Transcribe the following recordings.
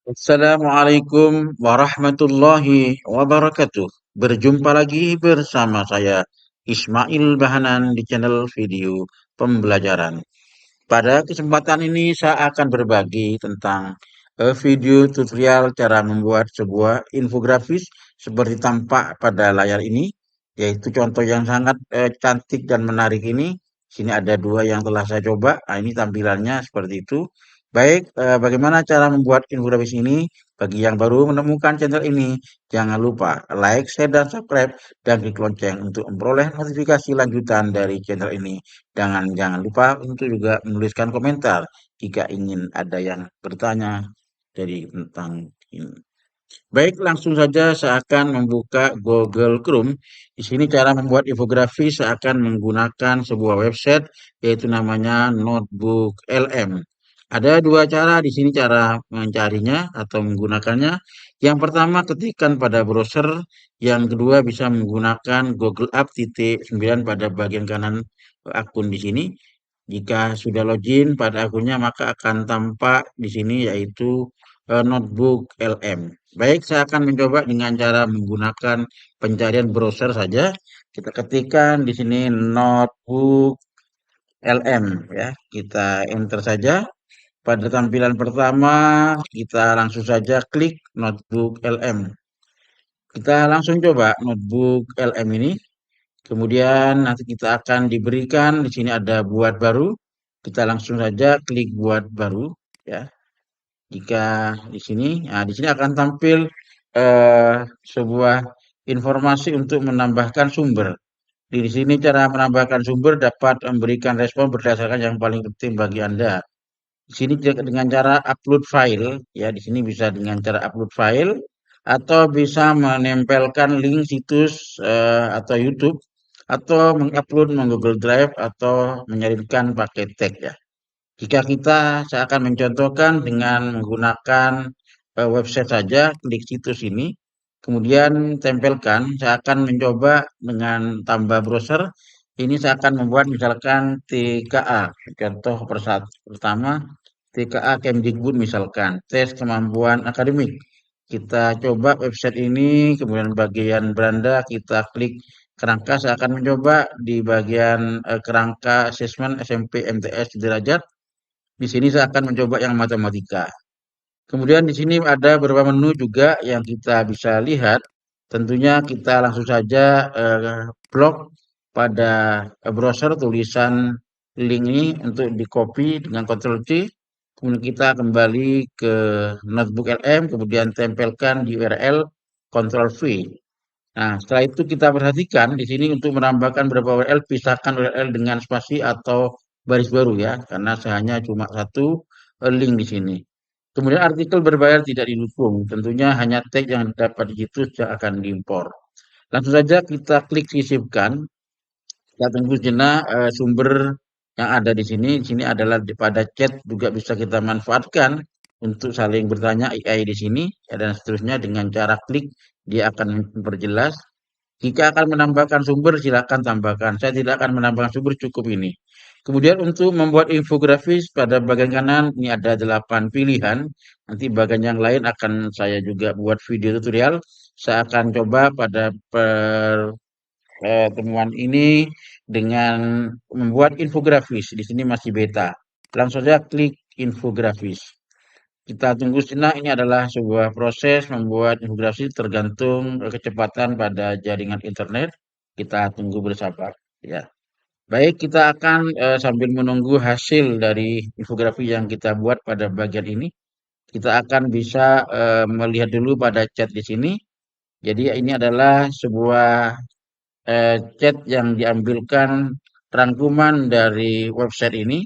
Assalamualaikum warahmatullahi wabarakatuh. Berjumpa lagi bersama saya Ismail Bahanan di channel video pembelajaran. Pada kesempatan ini saya akan berbagi tentang video tutorial cara membuat sebuah infografis seperti tampak pada layar ini, yaitu contoh yang sangat cantik dan menarik ini. Sini ada dua yang telah saya coba. Nah, ini tampilannya seperti itu. Baik, bagaimana cara membuat infografis ini? Bagi yang baru menemukan channel ini, jangan lupa like, share, dan subscribe, dan klik lonceng untuk memperoleh notifikasi lanjutan dari channel ini. Jangan lupa untuk juga menuliskan komentar jika ingin ada yang bertanya tentang ini. Baik, langsung saja saya akan membuka Google Chrome. Di sini cara membuat infografis saya akan menggunakan sebuah website yaitu namanya Notebook LM. Ada dua cara di sini cara mencarinya atau menggunakannya. Yang pertama ketikkan pada browser, yang kedua bisa menggunakan Google Apps -9 pada bagian kanan akun di sini. Jika sudah login pada akunnya maka akan tampak di sini yaitu Notebook LM. Baik, saya akan mencoba dengan cara menggunakan pencarian browser saja. Kita ketikkan di sini Notebook LM ya. Kita enter saja. Pada tampilan pertama kita langsung saja klik Notebook LM. Kita langsung coba Notebook LM ini. Kemudian nanti kita akan diberikan di sini ada buat baru. Kita langsung saja klik buat baru ya. Jika di sini, nah di sini akan tampil eh, sebuah informasi untuk menambahkan sumber. Di sini cara menambahkan sumber dapat memberikan respon berdasarkan yang paling penting bagi Anda. Di sini dengan cara upload file, ya di sini bisa dengan cara upload file atau bisa menempelkan link situs atau YouTube atau mengupload ke Google Drive atau menyalinkan pakai tag ya. Jika saya akan mencontohkan dengan menggunakan website saja, klik situs ini, kemudian tempelkan. Saya akan mencoba dengan tambah browser. Ini saya akan membuat misalkan TKA. Contoh pertama, TKA Kemdikbud misalkan, tes kemampuan akademik. Kita coba website ini, kemudian bagian beranda kita klik kerangka. Saya akan mencoba di bagian kerangka asesmen SMP MTS derajat. Di sini saya akan mencoba yang matematika. Kemudian di sini ada beberapa menu juga yang kita bisa lihat. Tentunya kita langsung saja blok pada browser tulisan link ini untuk di copy dengan Ctrl C. Kemudian kita kembali ke Notebook LM, kemudian tempelkan di URL Ctrl V. Nah, setelah itu kita perhatikan di sini untuk menambahkan beberapa URL, pisahkan URL dengan spasi atau baris baru ya, karena hanya cuma satu link di sini. Kemudian artikel berbayar tidak didukung, tentunya hanya tag yang dapat di situs yang akan diimpor. Langsung saja kita klik sisipkan, kita tunggu sejenak sumber yang ada di sini. Di sini adalah pada chat juga bisa kita manfaatkan untuk saling bertanya AI di sini ya, dan seterusnya dengan cara klik dia akan memperjelas. Jika akan menambahkan sumber, silakan tambahkan. Saya tidak akan menambahkan sumber, cukup ini. Kemudian untuk membuat infografis pada bagian kanan, ini ada 8 pilihan. Nanti bagian yang lain akan saya juga buat video tutorial. Saya akan coba pada pertemuan ini dengan membuat infografis. Di sini masih beta. Langsung saja klik infografis. Kita tunggu sejenak, ini adalah sebuah proses membuat infografis tergantung kecepatan pada jaringan internet. Kita tunggu bersabar ya. Baik, kita akan sambil menunggu hasil dari infografi yang kita buat pada bagian ini, kita akan bisa melihat dulu pada chat di sini. Jadi ini adalah sebuah chat yang diambilkan rangkuman dari website ini,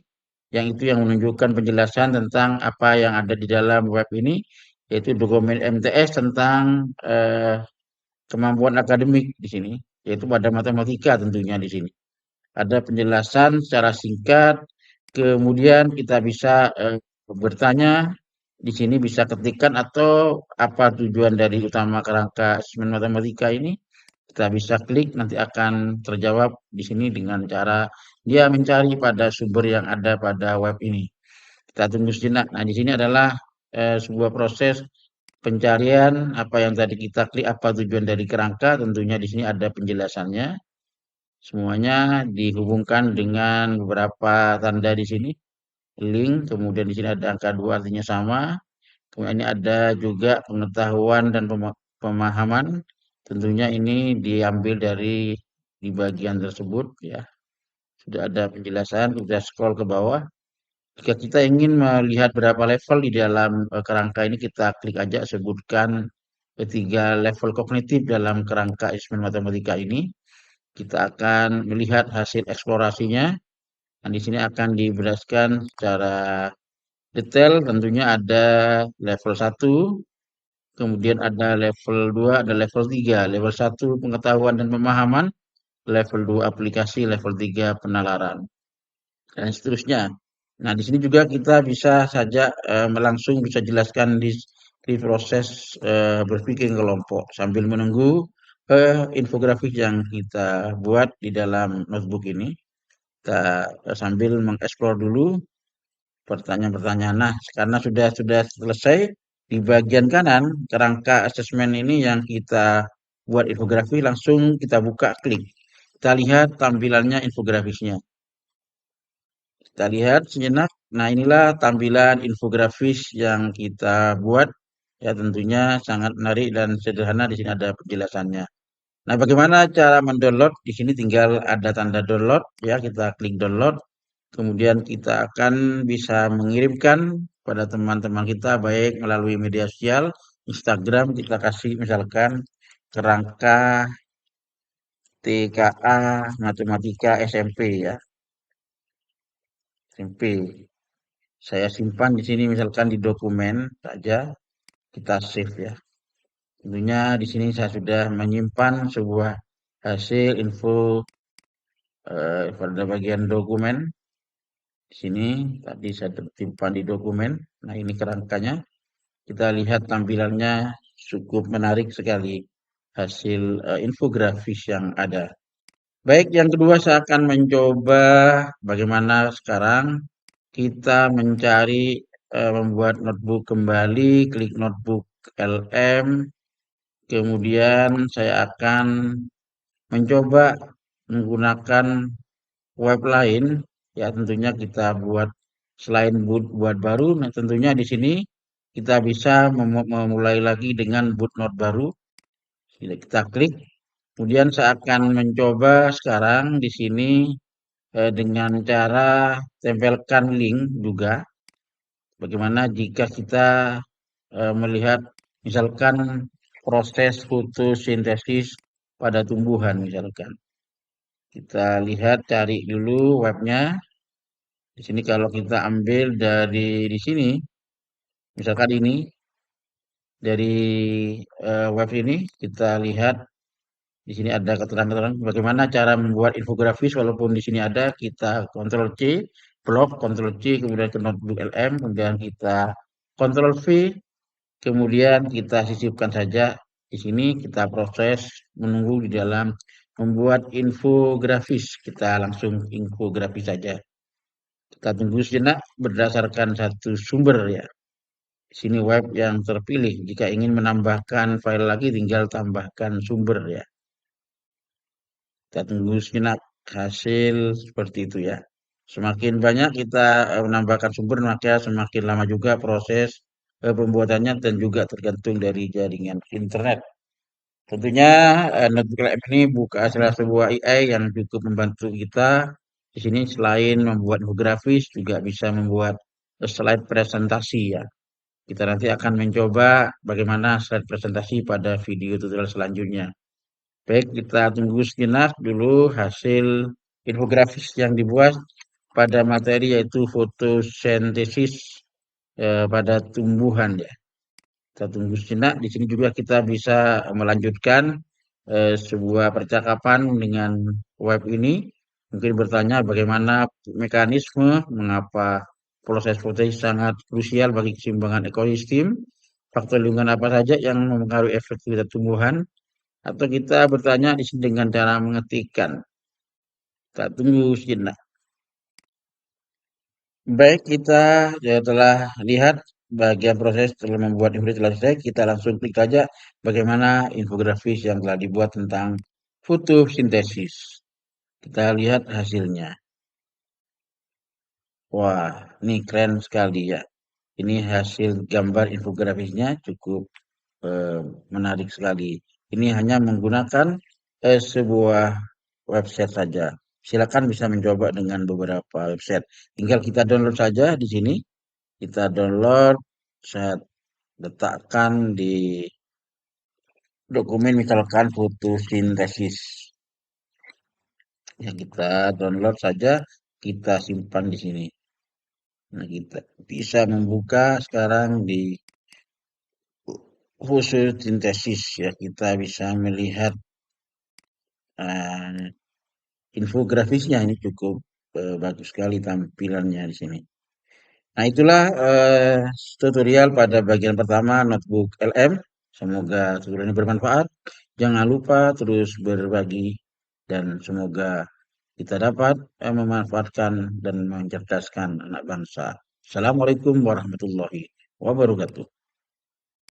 yang itu yang menunjukkan penjelasan tentang apa yang ada di dalam web ini, yaitu dokumen MTS tentang kemampuan akademik di sini, yaitu pada matematika tentunya di sini. Ada penjelasan secara singkat, kemudian kita bisa bertanya di sini bisa ketikkan atau apa tujuan dari utama kerangka asesmen matematika ini. Kita bisa klik nanti akan terjawab di sini dengan cara dia mencari pada sumber yang ada pada web ini. Kita tunggu sejenak. Nah, di sini adalah sebuah proses pencarian apa yang tadi kita klik, apa tujuan dari kerangka, tentunya di sini ada penjelasannya. Semuanya dihubungkan dengan beberapa tanda di sini, link, kemudian di sini ada angka 2 artinya sama. Kemudian ini ada juga pengetahuan dan pemahaman. Tentunya ini diambil dari di bagian tersebut ya. Sudah ada penjelasan, kita scroll ke bawah. Jika kita ingin melihat berapa level di dalam kerangka ini, kita klik aja sebutkan ketiga level kognitif dalam kerangka asesmen matematika ini. Kita akan melihat hasil eksplorasinya. Dan di sini akan dijelaskan secara detail. Tentunya ada level 1, kemudian ada level 2, ada level 3. Level 1 pengetahuan dan pemahaman, level 2 aplikasi, level 3 penalaran, dan seterusnya. Nah, di sini juga kita bisa saja langsung bisa jelaskan di proses berpikir kelompok sambil menunggu infografis yang kita buat di dalam notebook ini. Kita sambil mengeksplor dulu pertanyaan-pertanyaan. Nah, karena sudah selesai di bagian kanan kerangka asesmen ini yang kita buat infografi, langsung kita buka klik. Kita lihat tampilannya infografisnya. Kita lihat sejenak. Nah, inilah tampilan infografis yang kita buat. Ya, tentunya sangat menarik dan sederhana. Di sini ada penjelasannya. Nah, bagaimana cara mendownload? Di sini tinggal ada tanda download. Ya, kita klik download. Kemudian kita akan bisa mengirimkan pada teman-teman kita baik melalui media sosial, Instagram kita kasih misalkan kerangka TKA Matematika SMP ya, SMP. Saya simpan di sini misalkan di dokumen saja, kita save ya. Tentunya di sini saya sudah menyimpan sebuah hasil info pada bagian dokumen. Di sini tadi saya simpan di dokumen. Nah, ini kerangkanya. Kita lihat tampilannya cukup menarik sekali hasil infografis yang ada. Baik, yang kedua saya akan mencoba bagaimana sekarang kita mencari membuat notebook kembali, klik notebook LM, kemudian saya akan mencoba menggunakan web lain, ya tentunya kita buat selain buat baru, nah tentunya di sini kita bisa memulai lagi dengan bootnode baru. Kita klik, kemudian saya akan mencoba sekarang di sini dengan cara tempelkan link juga. Bagaimana jika kita melihat misalkan proses fotosintesis pada tumbuhan misalkan. Kita lihat cari dulu webnya. Di sini kalau kita ambil dari di sini, misalkan ini dari web ini kita lihat di sini ada keterangan-keterangan bagaimana cara membuat infografis walaupun di sini ada kita Ctrl C, blok, Ctrl C, kemudian ke notebook LM, kemudian kita Ctrl V, kemudian kita sisipkan saja di sini kita proses menunggu di dalam membuat infografis. Kita langsung infografis saja. Kita tunggu sejenak berdasarkan satu sumber ya. Di sini web yang terpilih. Jika ingin menambahkan file lagi tinggal tambahkan sumber ya. Kita tunggu sejenak hasil seperti itu ya. Semakin banyak kita menambahkan sumber maka semakin lama juga proses pembuatannya dan juga tergantung dari jaringan internet. Tentunya Notebook LM ini buka adalah sebuah AI yang cukup membantu kita. Di sini selain membuat infografis juga bisa membuat slide presentasi ya. Kita nanti akan mencoba bagaimana slide presentasi pada video tutorial selanjutnya. Baik, kita tunggu sejenak dulu hasil infografis yang dibuat pada materi yaitu fotosintesis pada tumbuhan ya. Kita tunggu sejenak. Di sini juga kita bisa melanjutkan sebuah percakapan dengan web ini. Mungkin bertanya bagaimana mekanisme, mengapa proses fotosintesis sangat krusial bagi keseimbangan ekosistem, faktor lingkungan apa saja yang mempengaruhi efektivitas tumbuhan, atau kita bertanya di sini dengan cara mengetikkan. Kita tunggu sejenak. Baik, kita ya telah lihat bagian proses setelah membuat infografis telah selesai, kita langsung klik saja bagaimana infografis yang telah dibuat tentang fotosintesis. Kita lihat hasilnya. Wah, ini keren sekali ya. Ini hasil gambar infografisnya cukup eh, menarik sekali. Ini hanya menggunakan sebuah website saja. Silakan bisa mencoba dengan beberapa website. Tinggal kita download saja di sini. Kita download, saya letakkan di dokumen misalkan fotosintesis. Ya, kita download saja, kita simpan di sini. Nah, kita bisa membuka sekarang di fotosintesis ya. Kita bisa melihat eh, infografisnya ini cukup bagus sekali tampilannya di sini. Nah, itulah tutorial pada bagian pertama notebook LM. Semoga tutorial ini bermanfaat. Jangan lupa terus berbagi dan semoga kita dapat memanfaatkan dan mencerdaskan anak bangsa. Assalamualaikum warahmatullahi wabarakatuh.